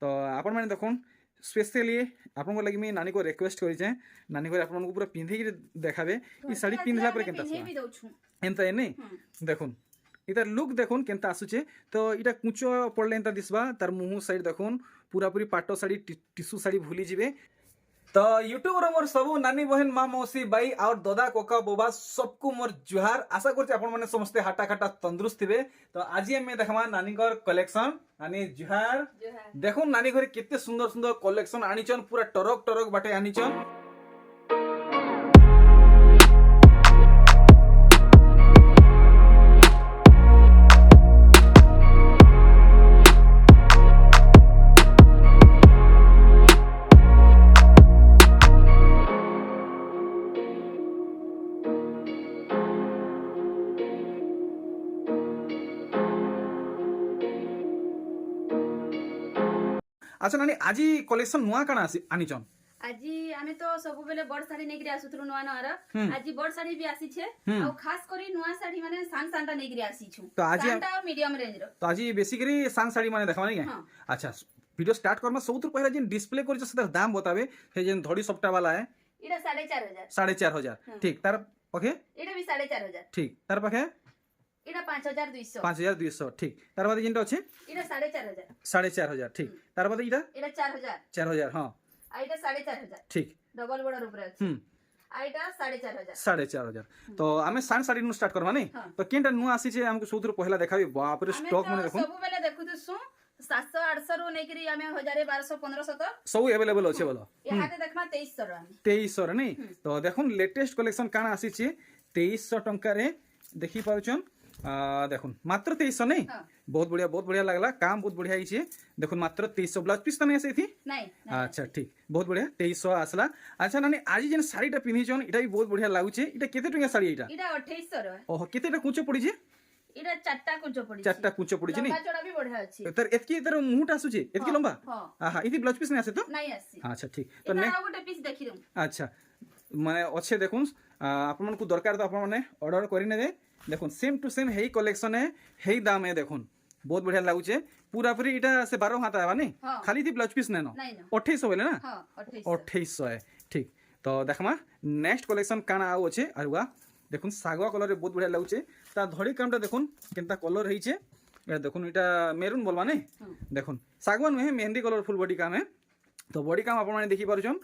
तो आपण मैंने देखुन स्पेशली आपन को लगी मैं नानी को रिक्वेस्ट करी नानी को आपन को पूरा पिंधि देखाबे ई साड़ी पिंधला पर केनता एंता ए नहीं देखुन इतार लुक देखुन केनता आसुचे तो इटा कुचो पड़ले एंता दिसबा तार मुंह साइड देखुन पूरा पूरी पाटो साड़ी टिश्यू साड़ी भूली जिबे तो यूट्यूब मोर सबू नानी बहन माँ मौसी बाई और दादा कोका बोबा सबको मोर जुहार आशा करछे आपण माने समस्ते हाटा खाटा तंदुरुस्त थे। तो आज मैं देखमा नानी घर कलेक्शन नानी जुहार देखो नानी घर केते सुंदर सुंदर कलेक्शन आनीचन पूरा टरक टरक बाटे आनीचन। अच्छा नानी आज कलेक्शन नुआ काना आनीचन আজি আমি তো সবুবেলে বড় শাড়ি নেইকি আসুথুলু নুয়া নুয়ার আজি বড় শাড়ি বি আসিছে আর খাস কৰি নুয়া শাড়ি মানে সান সানটা নেইকি আসিছু তো আজি সানটা মিডিয়াম রেঞ্জ র তো আজি বেসিক্যালি সান শাড়ি মানে দেখাবা নাই अच्छा वीडियो स्टार्ट करमा सबुतर पहला जेन डिस्प्ले करिछ सेटा दाम बताबे हे जेन धड़ी सपटा वाला है इटा 4500 4500 ठीक तार पखे इटा भी 4500 ठीक तार पखे इटा 5200 5200 ठीक तार बाद जेनटा अछि इटा 4500 4500 ठीक तार बाद इटा इटा 4000 4000 हां आ इटा 4500 ठीक डबल बॉर्डर ऊपर अछि आ इटा 4500 4500 तो आमे सान साड़ी नु स्टार्ट करबा नै तो केनटा नु आसी जे हमको सबुतर पहला देखाबी बाप रे स्टॉक माने देखो सबु बेले देखु दिसु 700 800 रो नेकरी आमे 1000 1200 1500 तो सब अवेलेबल अछि बोलो यहां ते देखमा 2300 रो 2300 रे नै तो देखुन लेटेस्ट कलेक्शन काना आसी छि 2300 टंका रे देखि पाउछन देखुन मात्र 2300 नहीं बहुत बढ़िया लगला काम बहुत बढ़िया ही देखुन मात्र 2300 ब्लाउज पीस तो नहीं आसे थी नहीं अच्छा ठीक बहुत बढ़िया 2300 आसला। अच्छा नानी आज जेन साड़ीटा पिन्हिचन इटा भी बहुत बढ़िया लागुचे इटा केते टंका साड़ी इटा 2800 रो ओहो केतेटा कुचो पड़ी जे इटा चारटा कुचो पड़ी चारटा कुचो पड़ी जे नहीं लंबा चौड़ा भी बढ़िया अछि तर एतकी तर मुहटा आसुचे एतकी लंबा हां इति ब्लाउज पीस नहीं आसे तो नहीं आसी अच्छा ठीक तो ने आ गोटे पीस देखि दम अच्छा माने अच्छे देखुन आपन मन को दरकार तो आपन माने ऑर्डर करि नेबे देखुन सेम टू सेम हेई कलेक्शन है हेई दाम है देखुन बहुत बढ़िया लागुचे पूरा पूरी इटा से 12 हाथ आवा नहीं खाली थी ब्लाउज पीस नै न 2800 बोले ना 2800 है ठीक तो देखमा नेक्स्ट कलेक्शन काना आउ अछि अरुआ देखुन सागवा कलर रे बहुत बढ़िया लागुचे ता धड़ी कामटा देखुन केनता कलर रहिचे ए देखुन इटा मेरून बोलवा नहीं देखुन सागवा नुहे मेहंदी कलर फुल बॉडी काम है तो बॉडी काम आपन माने देखि पारुछन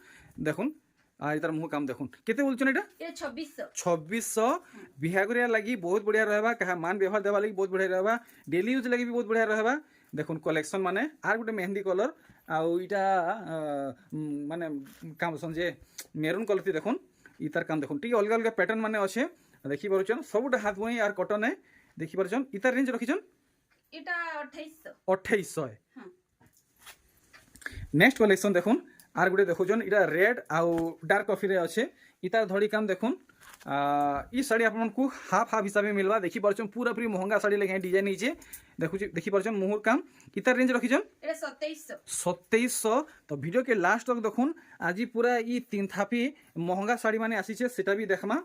देखुन आ इतार मुह काम देखुन केते बोलछन एटा ये 2600 बिहागरिया लगी बहुत बढ़िया रहबा कहा मान व्यवहार देवा लगी बहुत बढ़िया रहबा डेली यूज लगी भी बहुत बढ़िया रहबा देखुन कलेक्शन माने आर गुटे मेहंदी कलर आ इटा माने काम सन जे मेरून कलर थी देखुन इतार काम देखुन टी अलग अलग पैटर्न माने अच्छे देखि पारुछन सबटा हाथ बुई आर कॉटन है देखि पारुछन इतार रेंज रखिछन इटा 2800 है नेक्स्ट कलेक्शन देखुन आर गुटे देखुन इटा रेड आउ डार्क कॉफी रे अच्छे इतार धड़ी काम देखुन ई साड़ी आपन को हाफ हाफ हिसाब में मिलवा देखि परछन पूरा पूरी महंगा साड़ी लगे डिजाइन नीचे देखि परछन मुहर काम इतार रेंज रखिछन एटा 2700 तो वीडियो के लास्ट तक देखुन आज पूरा ई तीन थापी महंगा साड़ी माने आसी छे सेटा भी देखमा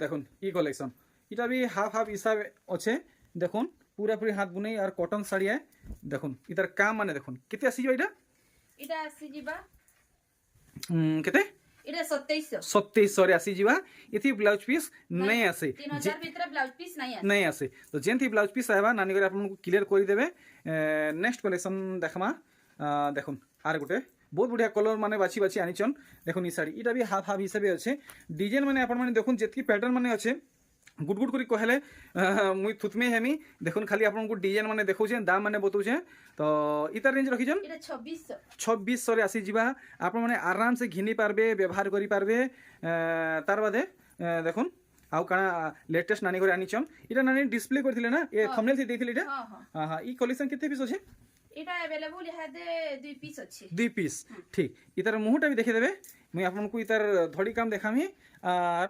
देखुन ई कलेक्शन इटा भी हाफ हाफ हिसाब अच्छे देखुन पूरा पूरी हाथ बुनै और कॉटन साड़ी है देखुन इतार काम माने देखुन केते आसी जो इटा आसी जिबा केते इटा 2700 रे आसी जीवा इथि ब्लाउज पीस नहीं आसे 3000 भीतर ब्लाउज पीस नहीं आसे तो जेन थी ब्लाउज पीस आबा नानी करे आपन को क्लियर कर देबे नेक्स्ट कलेक्शन देखमा देखुन आर गुटे बहुत बढ़िया कलर माने बाछी बाछी आनीचन देखुन ई साड़ी इटा भी हाफ हाफ हिसाबे अच्छे डिजाइन माने आपन माने देखुन जेतकी पैटर्न माने अच्छे गुड गुड करी कहले मुई थुतमे हेमी देखुन खाली आपन को डिजाइन माने देखौछे दाम माने बतौछे तो इतार रेंज रखिछन इटा 2600 रे आसी जीवा आपन माने आराम से घिनी पारबे व्यवहार करी पारबे तार बादे देखुन आउ काना लेटेस्ट नानी करे आनीचन इटा नानी डिस्प्ले करथिले ना ए थंबनेल थी देखथिले इटा हां हां ई कलेक्शन केते पीस अछि इटा अवेलेबल यहा दे 2 पीस अछि 2 पीस ठीक इतार मुहटा भी देखे देबे मुई आपन को इतार धड़ी काम देखामी और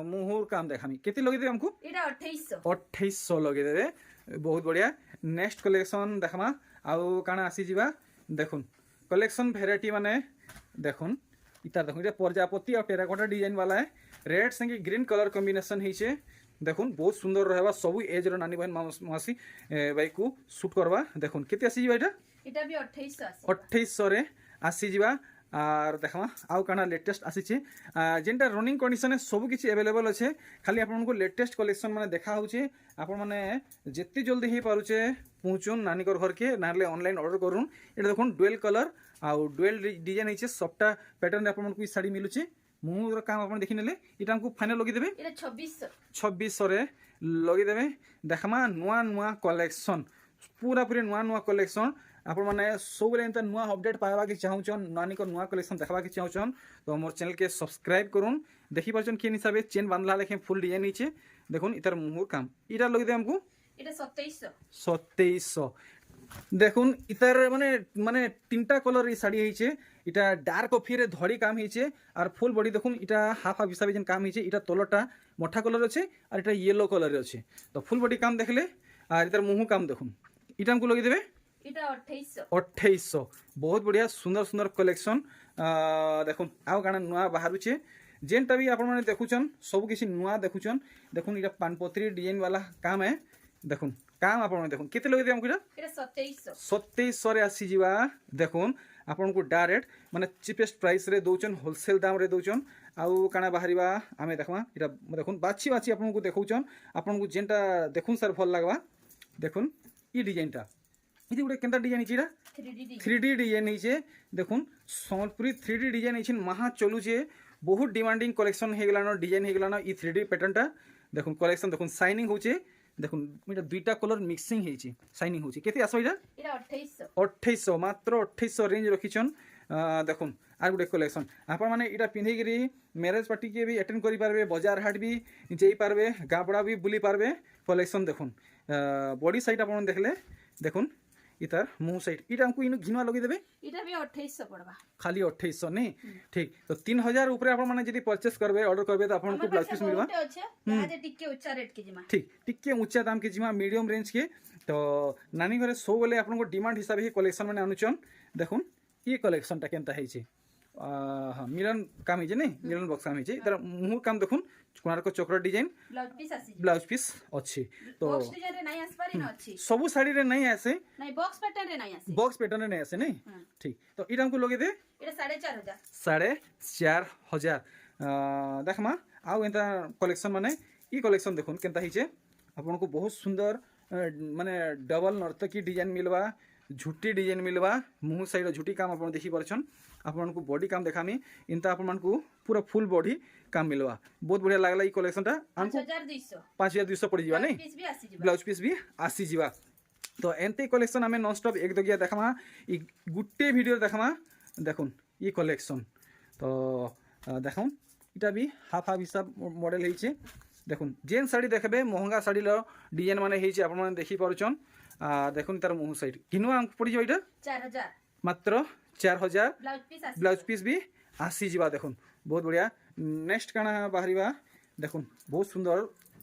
मुहर काम देखामी केते लगे देबे हमको इटा 2800 लगे देबे बहुत बढ़िया नेक्स्ट कलेक्शन देखमा आउ काना आसी जीवा देखुन कलेक्शन वेराइटी माने देखुन इतार देखुन इटा प्रजापति और टेराकोटा डिजाइन वाला है रेड संगे ग्रीन कलर कॉम्बिनेशन हिचे देखुन बहुत सुंदर रहबा सब एज रो नानी बहन मासी बाई को शूट करवा देखुन केते आसी जीवा इटा এটা বি 2800 আছে 2800 রে আসি ଯିବା আর দেখমা আউ কানা লেটেস্ট আসিছে যেটা রনিং কন্ডিশনে সবু কিছু अवेलेबल আছে খালি আপনাদের লেটেস্ট কালেকশন মানে দেখা হচ্ছে আপন মানে যেতে জলদি হই পারুছে পৌঁছুন নানিকর ঘরকে নাহলে অনলাইন অর্ডর করুন এটা দেখুন ডুয়েল কলর আউ ডুয়েল ডিজাইন হইছে সবটা প্যাটার্ন আপনাদের এই শাড়ি মিলুছে মুহর কাম আপন দেখি নেলে এটা আমকু ফাইনাল লগি দেবে এটা 2600 2600 রে লগি দেবে দেখমা নোয়া নোয়া কালেকশন पूरा पूरी नुआ नुआ कलेक्शन आप मैंने सब एंता नुआ अपडेट पावा कि चाहून नानी को नुआ कलेक्शन देखा कि चाहून तो मोर चैनल के सब्सक्राइब करूँ देखी पार्चन किन हिसाब से चेन बांधला लेखे फुल डिजाइन नीचे देखुन इतार मुहर काम इटा लगे दे हमको এটা 2700 2700 দেখুন ইতার মানে মানে তিনটা কলর এই শাড়ি হয়েছে এটা ডার্ক কফিরে ধড়ি কাম হয়েছে আর ফুল বডি দেখুন এটা হাফ হাফ হিসাবে যেন কাম হয়েছে এটা তলটা মঠা কলর আছে আর এটা ইয়েলো কলর আছে তো ফুল বডি কাম দেখলে আর এটার মুহ কাম দেখুন এটা আমাকে লগাই দেবে এটা 2800 2800 বহুত বঢ়িয়া সুন্দর সুন্দর কলেকশন দেখুন আও কাଣା নূয়া বাহারুছে যেনটা भी আপন মানে দেখুছন সব কিছু নূয়া দেখুছন দেখুন এটা পানপত্রি ডিজাইন वाला काम है দেখুন কাম আপন মানে দেখুন কেতে লগাই দে আমাকে এটা 2700 2700 রে আসি ଯିବା দেখুন ଆପଣଙ୍କୁ ଡାଇରେକ୍ଟ ମାନେ ଚିପେଷ୍ଟ ପ୍ରାଇସ୍ରେ ଦେଉଛନ୍ ହୋଲସେଲ୍ ଦାମରେ ଦେଉଛନ୍ ଆଉ କାଣା ବାହାରିବା ଆମେ ଦେଖମା ଏଇଟା ଦେଖୁନ୍ ବାଛି ବାଛି ଆପଣଙ୍କୁ ଦେଖଉଛନ୍ ଆପଣଙ୍କୁ ଯେନ୍ଟା ଦେଖୁନ୍ ସାର୍ ଭଲ ଲାଗ୍ବା দেখুন ই ডিজাইনটা এটি গোটে কেনতা ডিজাইন হয়েছে এটা 3D ডিজাইন হয়েছে দেখুন সম্বলপুরী 3D ডিজাইন হয়েছে মাহা চলুছে বহুত ডিমান্ডিং কলেকশন হয়ে গেলানো ডিজাইন হয়ে গেলানো ই 3D প্যাটার্নটা দেখুন কলেকশন দেখুন শাইনিং হচ্ছে দেখুন এটা দুইটা কলর মিক্সিং হয়েছে শাইনিং হচ্ছে কেতে আসো এটা 2800 মাত্র 2800 রেঞ্জ রখিছন দেখুন আর গোটে কলেকশন আপন মানে এটা পিঁধিকি ম্যারেজ পার্টিকে भी अटेंड करि पारबे बाजार हाट भी जाई पारबे गाबड़ा भी बुली पारबे कलेक्शन देखुन बॉडी साइड आपन देखले देखुन इतार मुंह साइड इटा हमको इनु घिनवा लगे देबे इटा भी 2800 पड़बा खाली 2800 नहीं ठीक तो 3000 ऊपर आपन माने जदी परचेस करबे ऑर्डर करबे तो आपन को ब्लाउज पीस मिलबा जे टिके ऊंचा रेट के जिमा ठीक टिके ऊंचा दाम के जिमा मीडियम रेंज के तो नानी घरे सो बोले आपन को डिमांड हिसाब ही कलेक्शन माने अनुचन देखुन ये कलेक्शन टा केनता हेछि हाँ मिलन काम है नहीं मिलन बक्स काम है तार मुहर काम देखुन कोणार्क चक्र डिजाइन ब्लाउज पीस अच्छी तो बॉक्स डिजाइन रे नहीं आसपारी न अच्छी सब साड़ी रे नहीं आसे नहीं बॉक्स पैटर्न रे नहीं आसे बॉक्स पैटर्न रे नहीं आसे नहीं ठीक तो इटा हमको लगे दे इटा 4500 4500 देखमा आउ एंता कलेक्शन माने ई कलेक्शन देखुन केनता हिचे आपन को बहुत सुंदर माने डबल नर्तकी डिजाइन मिलवा झुटी डिजाइन मिलवा मुंह साइड झुटी काम आप देखी पार्छन आपन को बॉडी काम देखामी इनता आपन को पूरा फुल बॉडी काम मिलवा बहुत बढ़िया लागला ई कलेक्शन टा 5200 पड़ जीवा नहीं ब्लाउज पीस भी आसी जीवा तो एंते कलेक्शन हमें नॉन स्टॉप एक दगिया देखमा ई गुट्टे वीडियो देखमा देखुन ई कलेक्शन तो देखुन इटा भी हाफ हाफ हिसाब मॉडल हेइचे देखुन जेन साड़ी देखबे महंगा साड़ी लो डिजाइन माने हेइचे आपन माने देखि पारुछन देखुन तार मुंह साइड किनुआ पड़ जीवा इटा 4000 मात्र 4000 ब्लाउज पीस भी आसी जीवा देखुन बहुत बढ़िया नेक्स्ट काना बाहरिबा देखुन बहुत सुंदर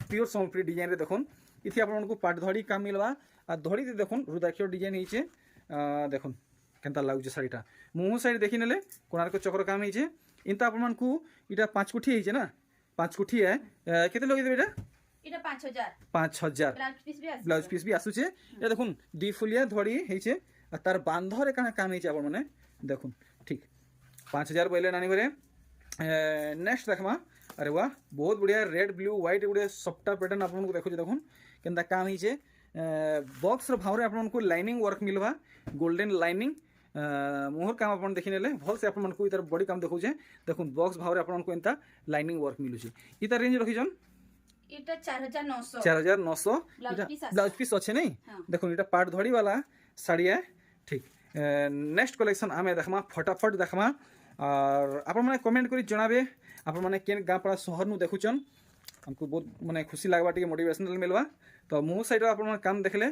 प्योर सम्बलपुरी डिजाइन रे देखुन इथि आपन को पाट धड़ी काम मिलवा आ धड़ी दे देखुन रुद्राक्ष डिजाइन हिचे देखुन केनता लागुचे साड़ीटा मुंह साइड देखि नेले कोणार्क चक्र काम हिचे इनता आपन को इटा 5 कुठी हिचे ना 5 कुठी है केते लगे देबे इटा 5000 ब्लाउज पीस भी आसुचे ये देखुन दी फुलिया धड़ी हिचे आ तार बांधरे काना काम हिचे आपन माने देखुन ठीक 5000 पहले नानी घरे नेक्स्ट देखमा अरे वाह बहुत बढ़िया रेड ब्लू व्हाइट गुड़े सबटा पैटर्न आपन को देखो देखुन केनता काम हिचे बॉक्स रो भावरे आपन को लाइनिंग वर्क मिलवा गोल्डन लाइनिंग मुहर काम आपन देखि नेले भल से आपन को इधर बॉडी काम देखो देखुन बॉक्स भावरे आपन को एंता लाइनिंग वर्क मिलुची इता रेंज रखिजन इटा 4900 ब्लाउज पीस अच्छे नहीं देखुन इटा पाट धड़ी वाला साड़ी है ठीक नेक्स्ट कलेक्शन आमे देखमा फटाफट देखमा और आप मैंने कमेंट करी जनाबे आप मैंने केन गाँ पड़ा शहर नु देखुचन हमको बहुत माने खुशी लागबा टिके मोटिवेशनल मिलवा तो मुंह साइड आप काम देखले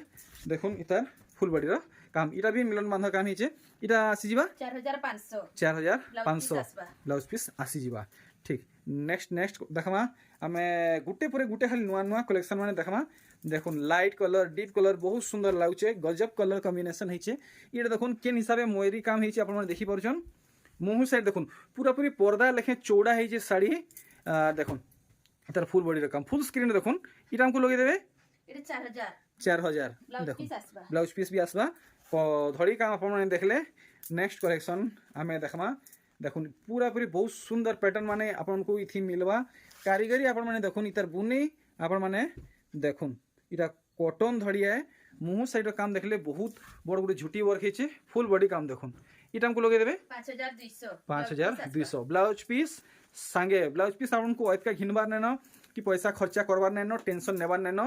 देखुन इतार फुल बॉडी रो काम इटा भी मिलन बांध काम हिचे इटा आसी जीवा 4500 ब्लाउज पीस आसी जीवा ठीक नेक्स्ट देखमा आमे गुटे पुरे गुटे खाली नुआ नुआ कलेक्शन माने देखमा देखुन लाइट कलर डीप कलर बहुत सुंदर लागुचे गजब कलर कॉम्बिनेशन हिचे इटा देखुन केन हिसाबे मोयरी काम हिचे आपन माने देखि परछन मुंह साइड देखुन पूरा पूरी पर्दा लेखे चौड़ा हिचे साड़ी देखुन तार फुल बॉडी काम फुल स्क्रीन देखुन इटा हमको लगे देबे इटा 4000 देखुन ब्लाउज पीस भी आसबा ধড়ি কাম আপনার দেখলে নেক্সট কলেকশন আমি দেখমা দেখুন পুরাপুরি বহুত সুন্দর প্যাটার্ন মানে আপনার ইথি মিলবা কারিগরি আপনার দেখুন ইতার বুনি আপনার দেখুন এটা কটন ধড়িয়া মুহ সাইডর কাম দেখলে বহুত বড় বড় ঝুটি ওয়ার্ক হয়েছে ফুল বডি কাম দেখুন এটা আমাকে লগাই দেবে 5200 blouse piece Sange blouse piece আপনার ওয়াইফকা ঘিনবার নেন কি পয়সা খরচা করবার নেন টেনশন নেবার নেন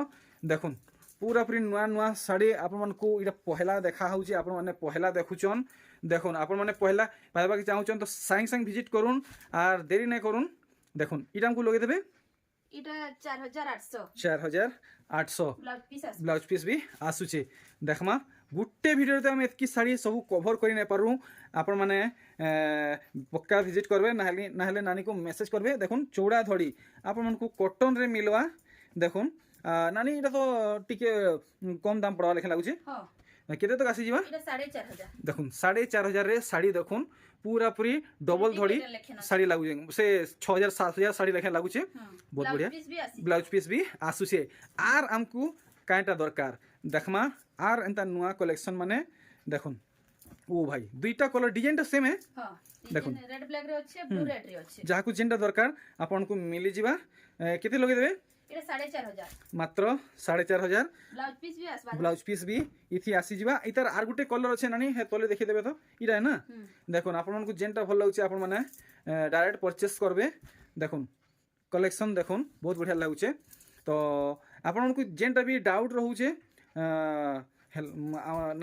দেখুন পুরাপুরি নূয়া নূয়া শাড়ি আপনার এটা পহলা দেখা হচ্ছে আপনার পহলা দেখুছন দেখুন আপনার পহলা পাইবাকে চাহুছন তো সাইং সাইং ভিজিট করুন আর দেরি না করুন দেখুন এটা আমাকে লগাই দেবে এটা 4800 ব্লাউজ পিস বি আসুছে দেখমা গোটে ভিডিওতে আমি এতকি শাড়ি সবু কভর করে না পারু আপনার মানে পক্কা ভিজিট করবে নাহলে নানিকে মেসেজ করবে দেখুন চৌড়া ধড়ি আপনার কটন রে মিলবা দেখুন নানি এটা তো টিকে কম দাম পড়া লেখা লাগুছে কেতে তক আসিযা দেখুন 4500 রে শাড়ি দেখুন পুরাপুরি ডবল ধড়ি শাড়ি লাগুছে সে 6000 7000 শাড়ি লেখা লাগুছে বহুত বঢ়িয়া ব্লাউজ পিস বি আসুছে আর আমকু কাইটা দরকার দেখমা আর এন্তা নুয়া কালেকশন মানে দেখুন ও ভাই দুইটা কলর ডিজাইনটা সেম হে দেখুন রেড ব্ল্যাক রে আছে ব্লু রেড রে আছে যাহাকু যেনটা দরকার আপনারকু মিলি যিবা কেতে লগাই দেবে এটা 4500 মাত্র 4500 ব্লাউজ পিস বি ইথি আসি যা ইতার আর গোটে কলর আছে নানি হে তলে দেখে দেবে তো ইটা না দেখুন আপনার যেনটা ভাল লাগুছে আপনার মানে ডাইরেক্ট পরচেস করবে দেখুন কলেকশন দেখুন বহুত বঢ়িয়া লাগুছে তো আপনার যেনটা বি ডাউট রহুছে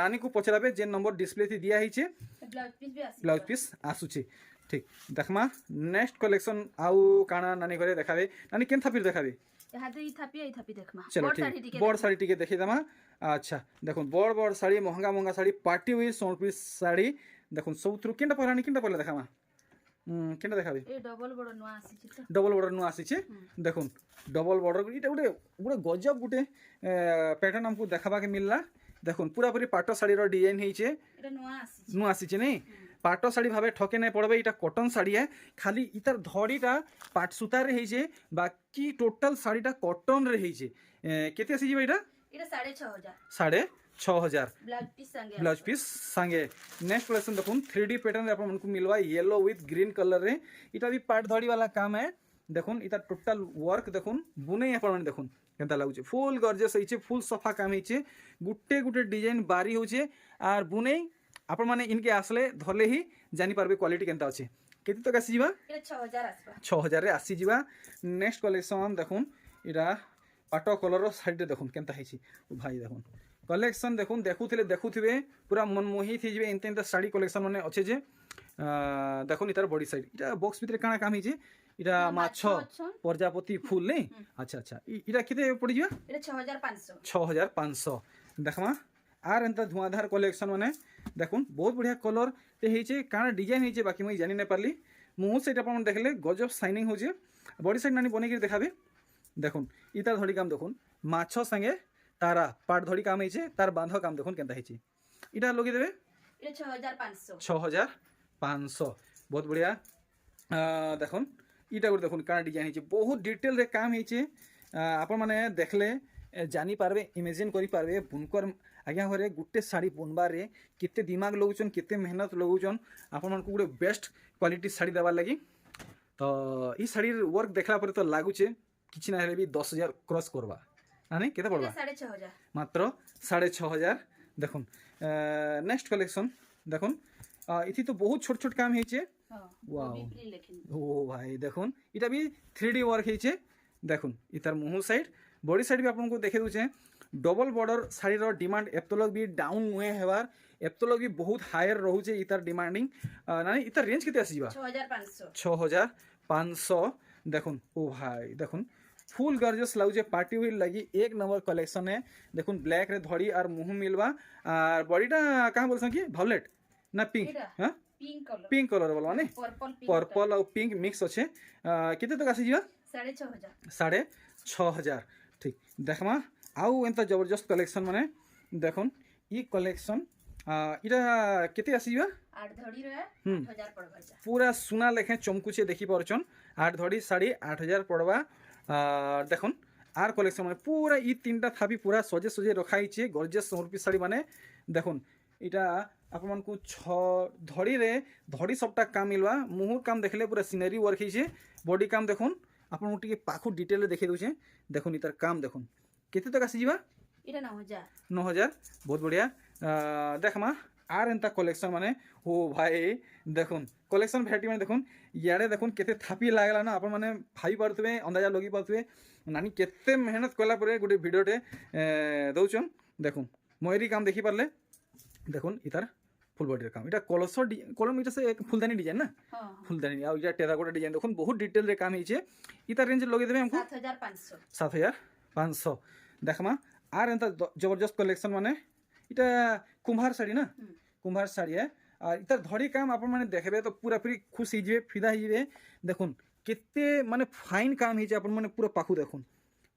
নানি কু পচরাবে যে নম্বর ডিসপ্লে থি দিয়া হইছে ব্লাউজ পিস আসুছে ঠিক দেখমা নেক্সট কলেকশন আউ কাଣା নানি ঘরে দেখাবে নানি কেন থাপির দেখাবে চলো ঠিক বড় শাড়ি টিকে দেখি দেমা আচ্ছা দেখুন বড় বড় শাড়ি মহঙ্গা মহঙ্গা শাড়ি পার্টি উইথ সোন পিস শাড়ি দেখুন সবুথরু কেনটা পড়ানি কেনটা পড়লে দেখামা কেনটা দেখাবে ডবল বর্ডর নু আসিছে দেখুন ডবল বর্ডর এটা গোটে গোটে গজব গোটে প্যাটার্ন আমকু দেখাবাকে মিললা দেখুন পুরাপুরি পাট শাড়ির ডিজাইন হয়েছে নু আসিছে নেই পাট শাড়ি ভাবে ঠকে নাই পড়বে এটা কটন শাড়ি খালি ইতার ধড়িটা পাট সুতার হয়েছে বাকি টোটাল শাড়িটা কটন রে হয়েছে কেতে আসিছে এটা 6500 blouse piece Sange next collection দেখুন 3D पैटर्न रे आपन को मिलवा येलो विथ ग्रीन कलर रे इटा भी पाट धड़ी वाला काम है देखुन इटा टोटल वर्क देखुन बुने आपन देखुन केनता लागुचे फुल गॉर्जियस होइचे फुल सफा काम होइचे गुटे गुटे डिजाइन बारी होइचे आर बुने आपन माने इनके आसले धरले ही जानि पारबे क्वालिटी केनता अछि केते तक आसी जिबा 6000 रे आसी जिबा नेक्स्ट कलेक्शन देखुन इटा पाटो कलर साइड देखुन केनता हैछि भाई देखुन कलेक्शन देखुन देखुथिबे पूरा मनमोही थी जिबे एंते एंते साड़ी कलेक्शन माने अच्छे जे देखुन इतार बॉडी साइड इटा बॉक्स भीतर काना काम हिजे इटा माछ प्रजापति फूल नै अच्छा अच्छा इटा केते पड़ी जिबा এটা 6500 देखमा आर एंता धुआंधार कलेक्शन माने देखुन बहुत बढ़िया कलर ते हिजे काना डिजाइन हिजे बाकी मई जानि नै पारली मुह सेट अपन देखले गजब शाइनिंग होजे बॉडी साइड नानी बने के देखाबे देखुन इतार धड़ी काम देखुन माछ संगे तारा पाट धड़ी काम है तार बांध काम देखुन केनता है इटा लगे देवे 6500 बहुत बढ़िया देखुन इटा गोटे देखुन काना डिजाइन है बहुत डिटेल रे काम है आपण माने देखले जानी पारबे इमेजिन करि पारबे बुनकर आज्ञा घरे गुटे साड़ी बुनबार रे केते दिमाग लगुचन केते मेहनत लगुचन आपण मन को गोटे बेस्ट क्वालिटी साड़ी देवार लगी तो ई साड़ी वर्क देखला पर तो लागुचे किछि ना हेले भी 10000 क्रॉस करबा आने केते पड़बा मात्र 6500 देखुन नेक्स्ट कलेक्शन देखुन इथि तो बहुत छोट छोट काम हेचे वाओ ओ भाई देखुन इटा भी 3D वर्क हेचे देखुन इतार मुह साइड बॉडी साइड भी आपन को देखे दुचे डबल बॉर्डर साड़ी रो डिमांड एप्तलक भी डाउन हुए हेबार एप्तलक भी बहुत हायर रहउचे इतार डिमांडिंग नानी इतार रेंज केते आसीबा 6500 देखुन ओ भाई देखुन फुल गॉर्जियस लाउजे पार्टी हुई लगी एक नंबर कलेक्शन है देखुन ब्लैक रे धड़ी और मुंह मिलवा और बॉडीटा कहां बोलसन कि वायलेट ना पिंक हां पिंक कलर बोलवा ने पर्पल और पिंक मिक्स अच्छे केते तक आसी जिवा 6500 ठीक देखमा आउ एंता जबरदस्त कलेक्शन माने देखुन ई कलेक्शन इटा केते आसी जिवा 8 धड़ी रे 8000 पड़बा पूरा सुना लेखे चमकुचे देखि परचन 8 धड़ी साड़ी 8000 पड़बा देखुन आर कलेक्शन माने पूरा ई तीनटा थापी पूरा सजे सजे रखाई छे गॉर्जियस समर्पी साड़ी माने देखुन इटा आपण मानकु धड़ी रे धड़ी सबटा काम मिलवा मुहर काम देखले पूरा सीनरी वर्क हिचे बॉडी काम देखुन आपण को टिके पाखु डिटेल रे देखै दोछे देखुन इतार काम देखुन केते तक आसी जीवा इटा 9000 9000 बहुत बढ़िया देखमा आर एंता कलेक्शन माने हो भाई देखुन कलेक्शन भेराइटी माने देखुन याडे देखुन केते थापी लागला ना आपण माने भाई पारथबे अंदाजा लगी पारथबे नानी केते मेहनत कला परे गुटे वीडियोटे दउछन देखुन मयूरी काम देखि पारले देखुन इतार फुल बॉडी काम इटा कलम इटा से एक फुलदानी डिजाइन ना फुलदानी आ इटा टेराकोटा डिजाइन देखुन बहुत डिटेल रे काम हिचे इतार रेंज लगे देबे हमको 7500 देखमा आर एंता जबरदस्त कलेक्शन माने इटा कुम्हार साड़ी ना कुम्हार साड़ी है और इतार धड़ी काम आप माने देखबे तो पूरा पूरी खुश हिजे फिदा हिजे देखुन केते माने फाइन काम हिजे आप माने पूरा पाखु देखुन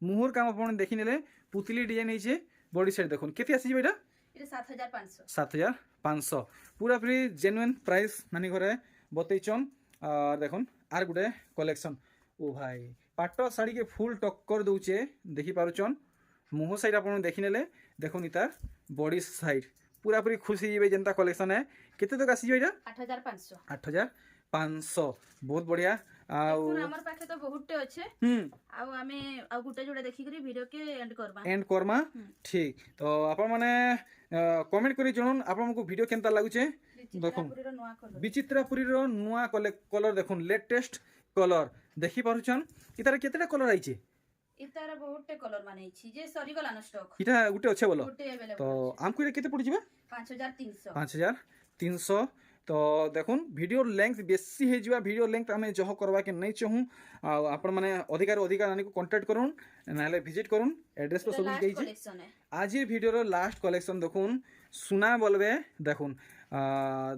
मुहर काम आप माने देखि नेले पुतली डिजाइन हिजे बॉडी साइड देखुन केते आसी जेबे इटा 7500 पूरा पूरी जेन्युइन प्राइस नानी घरे बतैचन और देखुन आर गुटे कलेक्शन ओ भाई पाट साड़ी के फुल टक्कर दउचे देखि पारुचन मुह साइड आप देखि नेले देखुन इतार बॉडी साइड पूरा पूरी खुशी जीवे जनता कलेक्शन है केते तक आसी जेबे 8500 बहुत बढ़िया आउ हमर पाखे तो बहुतटे अच्छे आउ हमें आउ गुटे जोडा देखि करी वीडियो के एंड करमा ठीक तो आपण माने कमेंट करी जणन आपण को वीडियो केनता लागुचे देखुन विचित्रापुरी रो नुवा कलर देखुन लेटेस्ट कलर देखि पारुछन इतार केतेटा कलर आइचे इतार बहुतटे कलर माने छी जे सरी गला न स्टॉक इटा गुटे अच्छे बोलो तो हमको ये केते पड़ जिबे 5300 तो देखुन वीडियो लेंथ बेसी हे जिवा वीडियो लेंथ हमें जह करवा के नहीं चाहूँ आपण माने अधिकार नानी को कांटेक्ट करूँ नाले विजिट करूँ एड्रेस तो सब देई आज वीडियो रो लास्ट कलेक्शन देखुन सुना बोलबे देखुन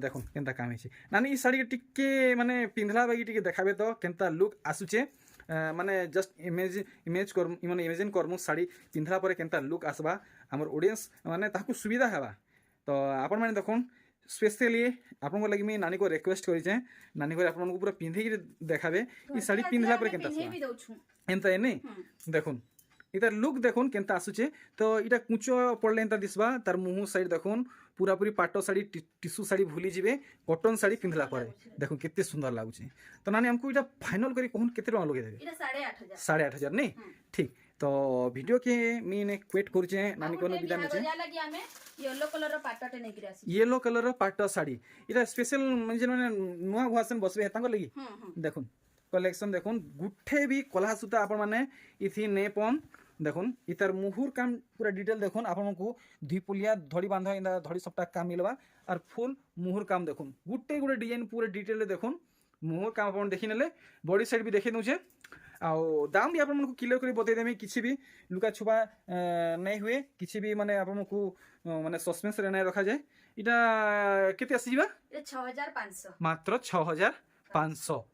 देखुन केनता काम है नानी ई साड़ी के टिके माने पिंधला बागी टिके देखाबे तो केनता लुक आसुचे माने जस्ट इमेज कर माने इमेजिन करमु साड़ी पिंधला परे केनता लुक आसबा हमर ऑडियंस माने ताकू सुविधा हेबा तो आपण माने देखुन स्पेशली आपन को लगी मैं नानी को रिक्वेस्ट करी छे नानी को आपन को पूरा पिंधि के देखाबे ई साड़ी पिंधला परे केनता एंता एने देखुन इतार लुक देखुन केनता आसुचे तो इटा कुचो पड़ले एंता दिसबा तार मुंह साइड देखुन पूरा पूरी पाटो साड़ी टिश्यू साड़ी भूली जिवे कॉटन साड़ी पिंधला परे देखुन केते सुंदर लागुचे तो नानी हमको इटा फाइनल करी कहून केते टका लगे देबे इटा 8500 नहीं ठीक तो वीडियो के मीने क्वेट करूचे नानी को विदा नेचे लगी हमें येलो कलर रो पाटटे नै गिरासी येलो कलर रो पाटो साड़ी इटा स्पेशल माने नुवा भाषण बसबे हेतांग लगी देखुन कलेक्शन देखुन गुठे भी कला सूता आपण माने इथि नेपन देखुन इतार मुहुर काम पूरा डिटेल देखुन आपण को दुईपुलिया धड़ी बांधा इंदा धड़ी सबटा काम मिलवा और फुल मुहुर काम देखुन गुटे गुटे डिजाइन पूरा डिटेल देखुन मुहुर काम आपण देखि नेले बॉडी साइड भी देखि दउछे आ दाम भी आपण को क्लियर करी बतै देमी किछि भी लुका छुपा नहीं हुए किछि भी माने आपण को माने सस्पेंस रे नै रखा जाय इटा केते आसी जिबा 6500 मात्र 6500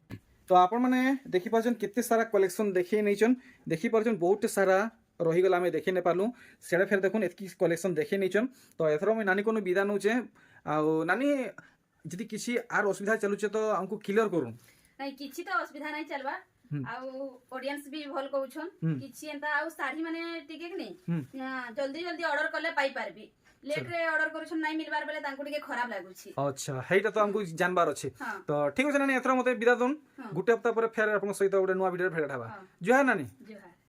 तो आपण माने देखि परछन केते सारा कलेक्शन देखि नैचन देखि परछन बहुत सारा रही गला में देखि नै पालु सेडा फेर देखुन एतकी कलेक्शन देखि नैचन तो एथरो मैं नानी कोनो विदा नउचे आ नानी जदि किछि आर असुविधा चलुचे तो हमको क्लियर करू नहीं किछि तो असुविधा नहीं चलबा आउ ऑडियंस भी भल कहउछन किछि एंता आउ साड़ी माने टिके कि नहीं जल्दी जल्दी ऑर्डर करले पाई पारबी लेट रे ऑर्डर करूछन नहीं मिलबार बेले तांको टिके खराब लागुछि अच्छा हेइटा तो हमको जानबार अछि तो ठीक अछि नानी एथरा मते विदा दन गुटे हफ्ता पर फेर अपन सहित ओडे नुवा वीडियो भेट हबा जोहार नानी जोहार।